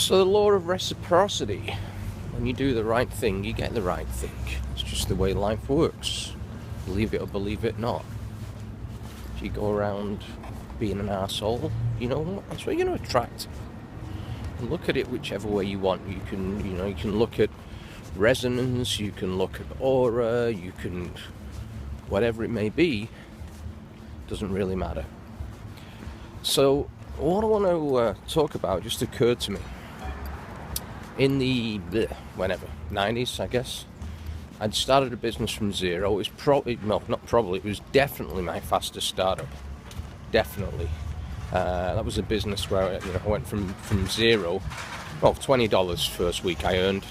So the law of reciprocity. When you do the right thing, you get the right thing. It's just the way life works. Believe it or believe it not. If you go around being an arsehole, that's what you're going to attract. And look at it whichever way you want. You can look at resonance, you can look at aura, you can, whatever it may be, doesn't really matter. So what I want to talk about just occurred to me. In the 90s, I guess, I'd started a business from zero. It was it was definitely my fastest startup. Definitely. That was a business where I went from zero. Well, $20 first week I earned.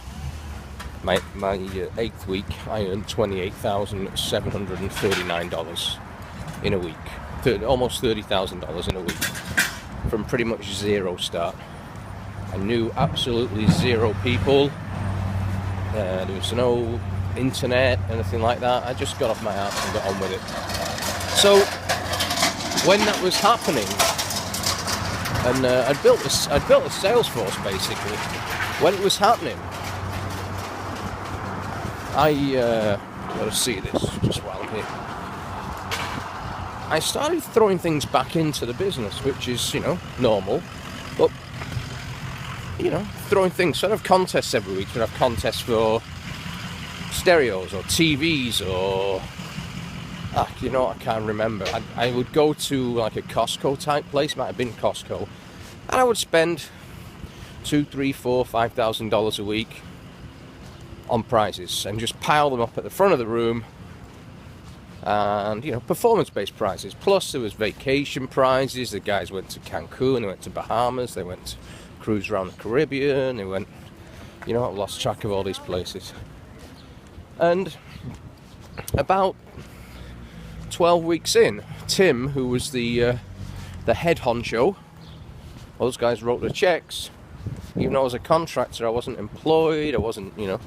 My 8th week I earned $28,739 in a week. Almost $30,000 in a week. From pretty much zero start. I knew absolutely zero people. There was no internet, anything like that. I just got off my ass and got on with it. So when that was happening, and I'd built a sales force basically. When it was happening, I gotta see this just while I'm here. I started throwing things back into the business, which is normal, but throwing things. So I'd have contests every week. I'd have contests for stereos or TVs or I can't remember. I would go to like a Costco type place, might have been Costco, and I would spend $2,000, $3,000, $4,000, $5,000 a week on prizes and just pile them up at the front of the room. And performance-based prizes. Plus there was vacation prizes. The guys went to Cancun, they went to Bahamas, they went to cruise around the Caribbean, they went, I've lost track of all these places. And about 12 weeks in, Tim, who was the head honcho, those guys wrote the checks. Even though I was a contractor, I wasn't employed, I wasn't on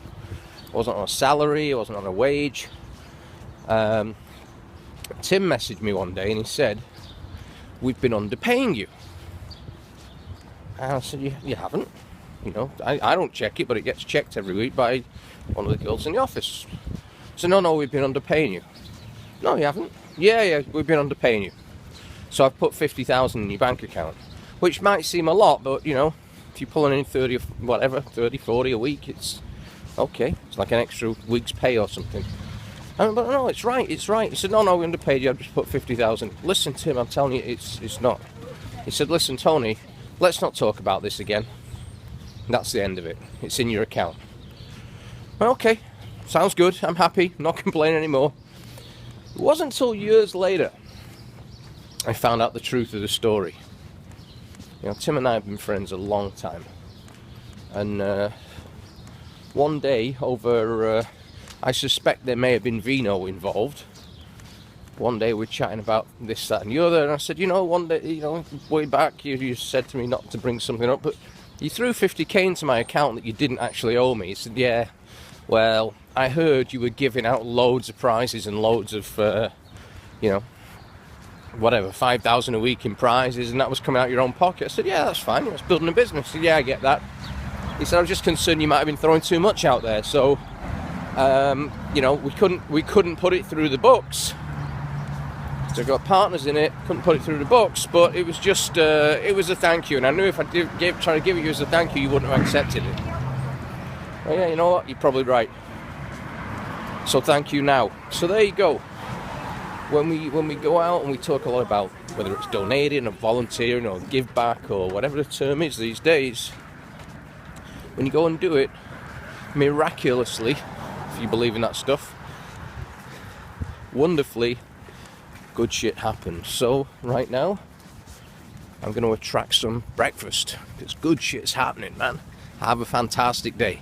a salary, I wasn't on a wage. Tim messaged me one day and he said, "We've been underpaying you." And I said, you haven't. I don't check it, but it gets checked every week by one of the girls in the office. So no, we've been underpaying you. No, you haven't. Yeah, we've been underpaying you. So I've put $50,000 in your bank account, which might seem a lot, but if you're pulling in 30 or whatever, 30, 40 a week, it's okay. It's like an extra week's pay or something. But no, it's right. He said, no, we underpaid you. I've just put $50,000. Listen, Tim, I'm telling you, it's not. He said, listen, Tony, let's not talk about this again. That's the end of it. It's in your account. Well, okay, sounds good. I'm happy. I'm not complaining anymore. It wasn't until years later I found out the truth of the story. Tim and I have been friends a long time. And one day over... I suspect there may have been vino involved. One day we're chatting about this, that and the other, and I said, one day, way back you said to me not to bring something up, but you threw $50,000 into my account that you didn't actually owe me. He said, yeah, well, I heard you were giving out loads of prizes and loads of, whatever, $5,000 a week in prizes, and that was coming out of your own pocket. I said, yeah, that's fine, it's building a business. He said, yeah, I get that. He said, I was just concerned you might have been throwing too much out there, so... we couldn't put it through the books. So I've got partners in it, couldn't put it through the books, but it was just, it was a thank you, and I knew if I try to give it you as a thank you, you wouldn't have accepted it. Well, yeah, you know what, you're probably right. So thank you now. So there you go. When we go out and we talk a lot about whether it's donating or volunteering or give back or whatever the term is these days, when you go and do it, miraculously, if you believe in that stuff, wonderfully, good shit happens. So right now, I'm going to attract some breakfast because good shit's happening, man. Have a fantastic day.